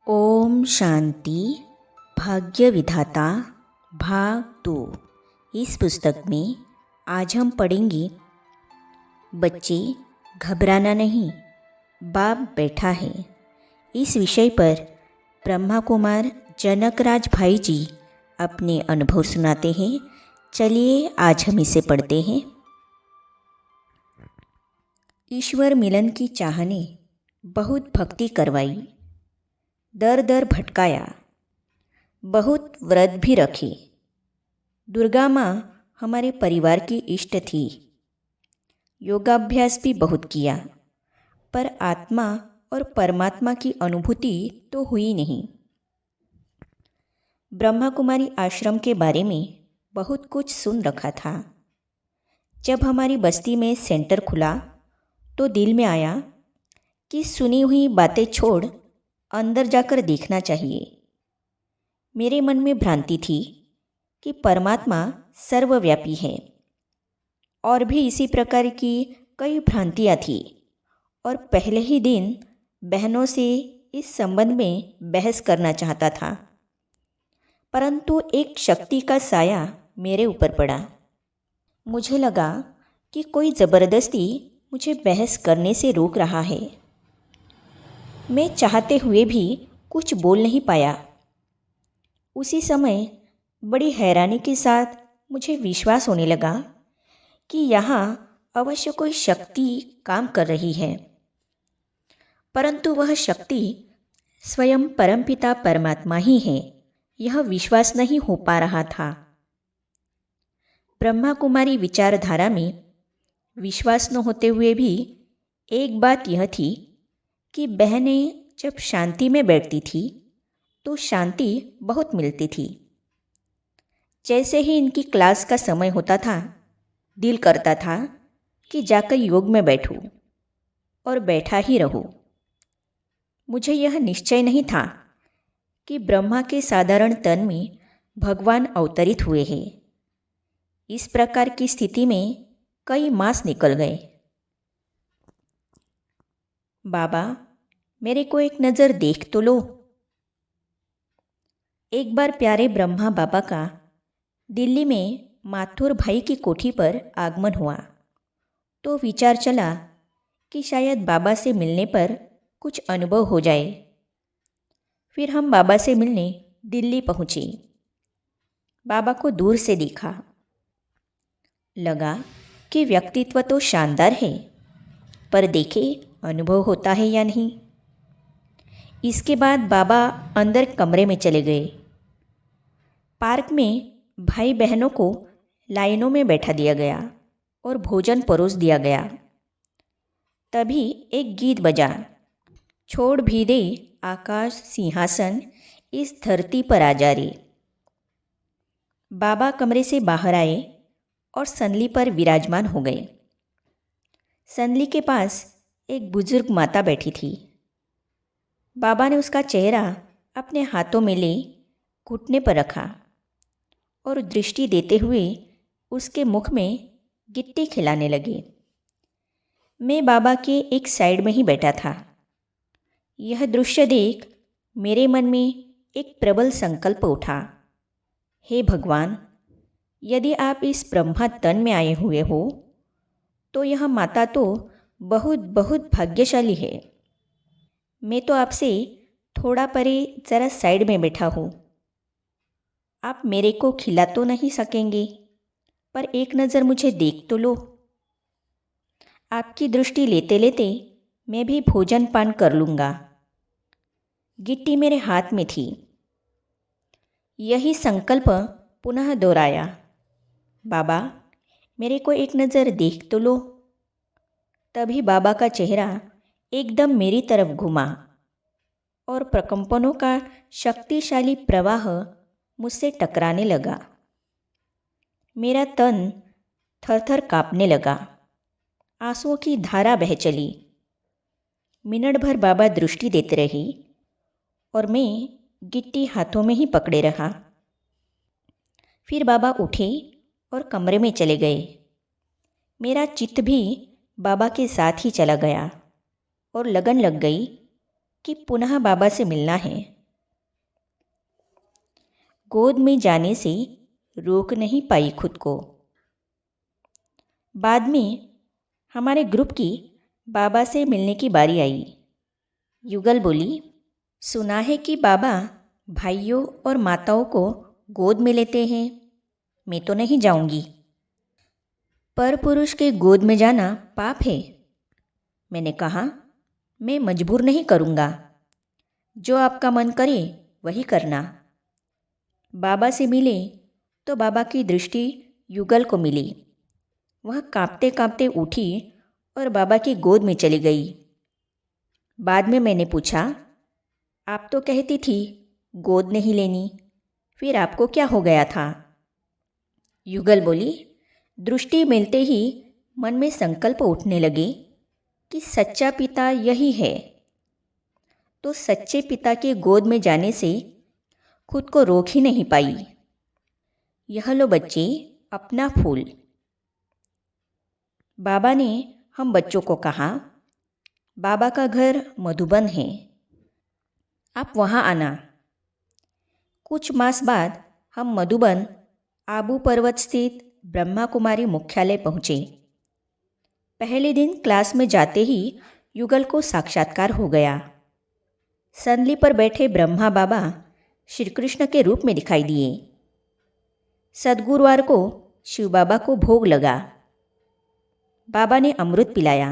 ओम शांति। भाग्य विधाता भाग 2। इस पुस्तक में आज हम पढ़ेंगे, बच्चे घबराना नहीं, बाप बैठा है। इस विषय पर ब्रह्मा कुमार जनकराज भाई जी अपने अनुभव सुनाते हैं। चलिए आज हम इसे पढ़ते हैं। ईश्वर मिलन की चाह ने बहुत भक्ति करवाई, दर दर भटकाया, बहुत व्रत भी रखे। दुर्गा माँ हमारे परिवार की इष्ट थी। योगाभ्यास भी बहुत किया, पर आत्मा और परमात्मा की अनुभूति तो हुई नहीं। ब्रह्मा कुमारी आश्रम के बारे में बहुत कुछ सुन रखा था। जब हमारी बस्ती में सेंटर खुला तो दिल में आया कि सुनी हुई बातें छोड़ अंदर जाकर देखना चाहिए। मेरे मन में भ्रांति थी कि परमात्मा सर्वव्यापी है, और भी इसी प्रकार की कई भ्रांतियाँ थी। और पहले ही दिन बहनों से इस संबंध में बहस करना चाहता था, परंतु एक शक्ति का साया मेरे ऊपर पड़ा। मुझे लगा कि कोई ज़बरदस्ती मुझे बहस करने से रोक रहा है। मैं चाहते हुए भी कुछ बोल नहीं पाया। उसी समय बड़ी हैरानी के साथ मुझे विश्वास होने लगा कि यहाँ अवश्य कोई शक्ति काम कर रही है, परंतु वह शक्ति स्वयं परमपिता परमात्मा ही है, यह विश्वास नहीं हो पा रहा था। ब्रह्मा कुमारी विचारधारा में विश्वास न होते हुए भी एक बात यह थी कि बहनें जब शांति में बैठती थी तो शांति बहुत मिलती थी। जैसे ही इनकी क्लास का समय होता था, दिल करता था कि जाकर योग में बैठूं और बैठा ही रहूं। मुझे यह निश्चय नहीं था कि ब्रह्मा के साधारण तन में भगवान अवतरित हुए हैं। इस प्रकार की स्थिति में कई मास निकल गए। बाबा, मेरे को एक नज़र देख तो लो। एक बार प्यारे ब्रह्मा बाबा का दिल्ली में माथुर भाई की कोठी पर आगमन हुआ तो विचार चला कि शायद बाबा से मिलने पर कुछ अनुभव हो जाए। फिर हम बाबा से मिलने दिल्ली पहुँचे। बाबा को दूर से देखा, लगा कि व्यक्तित्व तो शानदार है, पर देखे अनुभव होता है या नहीं। इसके बाद बाबा अंदर कमरे में चले गए। पार्क में भाई बहनों को लाइनों में बैठा दिया गया और भोजन परोस दिया गया। तभी एक गीत बजा, छोड़ भी दे आकाश सिंहासन, इस धरती पर आ जा रे। बाबा कमरे से बाहर आए और संदली पर विराजमान हो गए। संदली के पास एक बुजुर्ग माता बैठी थी। बाबा ने उसका चेहरा अपने हाथों में ले घुटने पर रखा और दृष्टि देते हुए उसके मुख में गिट्टी खिलाने लगे। मैं बाबा के एक साइड में ही बैठा था। यह दृश्य देख मेरे मन में एक प्रबल संकल्प उठा, हे भगवान, यदि आप इस ब्रह्मा तन में आए हुए हो तो यह माता तो बहुत बहुत भाग्यशाली है। मैं तो आपसे थोड़ा परे ज़रा साइड में बैठा हूँ। आप मेरे को खिला तो नहीं सकेंगे, पर एक नज़र मुझे देख तो लो। आपकी दृष्टि लेते लेते मैं भी भोजन पान कर लूँगा। गिट्टी मेरे हाथ में थी। यही संकल्प पुनः दोहराया, बाबा, मेरे को एक नज़र देख तो लो। तभी बाबा का चेहरा एकदम मेरी तरफ घुमा और प्रकंपनों का शक्तिशाली प्रवाह मुझसे टकराने लगा। मेरा तन थरथर काँपने लगा। आंसुओं की धारा बह चली। मिनट भर बाबा दृष्टि देते रहे और मैं गिट्टी हाथों में ही पकड़े रहा। फिर बाबा उठे और कमरे में चले गए। मेरा चित्त भी बाबा के साथ ही चला गया और लगन लग गई कि पुनः बाबा से मिलना है, गोद में जाने से रोक नहीं पाई खुद को। बाद में हमारे ग्रुप की बाबा से मिलने की बारी आई। युगल बोली, सुना है कि बाबा भाइयों और माताओं को गोद में लेते हैं, मैं तो नहीं जाऊंगी। पर पुरुष के गोद में जाना पाप है। मैंने कहा, मैं मजबूर नहीं करूँगा, जो आपका मन करे वही करना। बाबा से मिले तो बाबा की दृष्टि युगल को मिली। वह कांपते कांपते उठी और बाबा की गोद में चली गई। बाद में मैंने पूछा, आप तो कहती थी गोद नहीं लेनी, फिर आपको क्या हो गया था? युगल बोली, दृष्टि मिलते ही मन में संकल्प उठने लगे कि सच्चा पिता यही है। तो सच्चे पिता के गोद में जाने से खुद को रोक ही नहीं पाई। यह लो बच्चे अपना फूल। बाबा ने हम बच्चों को कहा, बाबा का घर मधुबन है, आप वहाँ आना। कुछ मास बाद हम मधुबन आबू पर्वत स्थित ब्रह्मा कुमारी मुख्यालय पहुँचे। पहले दिन क्लास में जाते ही युगल को साक्षात्कार हो गया। संदली पर बैठे ब्रह्मा बाबा श्री कृष्ण के रूप में दिखाई दिए। सद्गुरुवार को शिव बाबा को भोग लगा। बाबा ने अमृत पिलाया।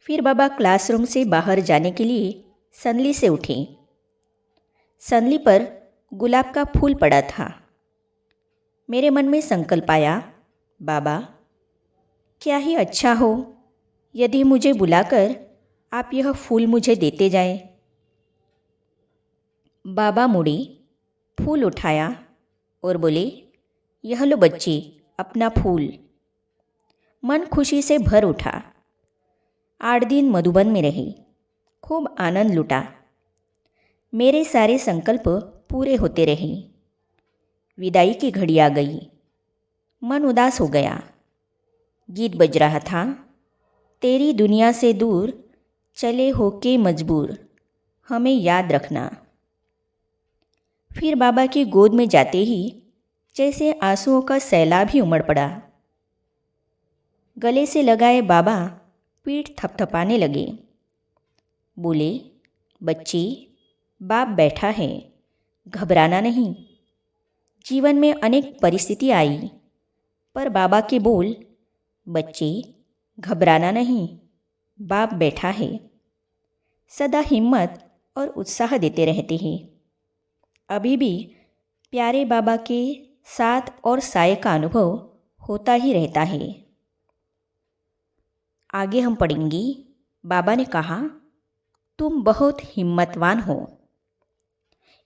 फिर बाबा क्लासरूम से बाहर जाने के लिए संदली से उठे। संदली पर गुलाब का फूल पड़ा था। मेरे मन में संकल्प आया, बाबा क्या ही अच्छा हो यदि मुझे बुलाकर आप यह फूल मुझे देते जाएं। बाबा मुड़े, फूल उठाया और बोले, यह लो बच्चे अपना फूल। मन खुशी से भर उठा। 8 दिन मधुबन में रहे, खूब आनंद लुटा। मेरे सारे संकल्प पूरे होते रहे। विदाई की घड़ी आ गई। मन उदास हो गया। गीत बज रहा था, तेरी दुनिया से दूर चले होके मजबूर, हमें याद रखना। फिर बाबा की गोद में जाते ही जैसे आंसुओं का सैलाब ही उमड़ पड़ा। गले से लगाए बाबा पीठ थपथपाने लगे। बोले, बच्ची बाप बैठा है, घबराना नहीं। जीवन में अनेक परिस्थिति आई, पर बाबा के बोल, बच्चे घबराना नहीं, बाप बैठा है, सदा हिम्मत और उत्साह देते रहते हैं। अभी भी प्यारे बाबा के साथ और साए का अनुभव होता ही रहता है। आगे हम पढ़ेंगे। बाबा ने कहा, तुम बहुत हिम्मतवान हो।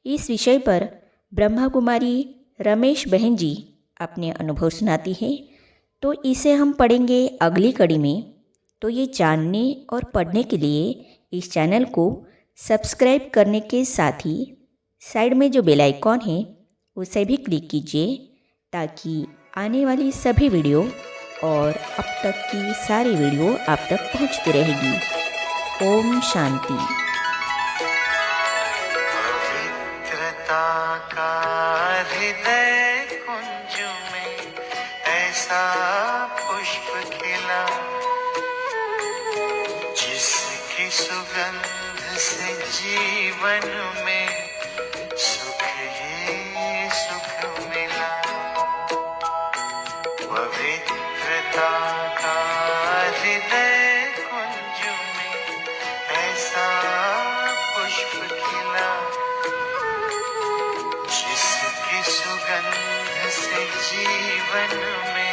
इस विषय पर ब्रह्मा कुमारी रमेश बहन जी अपने अनुभव सुनाती है, तो इसे हम पढ़ेंगे अगली कड़ी में। तो ये जानने और पढ़ने के लिए इस चैनल को सब्सक्राइब करने के साथ ही साइड में जो बेल आइकॉन है उसे भी क्लिक कीजिए, ताकि आने वाली सभी वीडियो और अब तक की सारी वीडियो आप तक पहुंचती रहेगी। ओम शांति। पवित्रता का हृदय कुंज में ऐसा पुष्प खिला, जिसकी सुगंध से जीवन में सुख ही सुख मिला। पवित्रता का हृदय कुंज में ऐसा पुष्प खिला, जिसकी सुगंध से जीवन में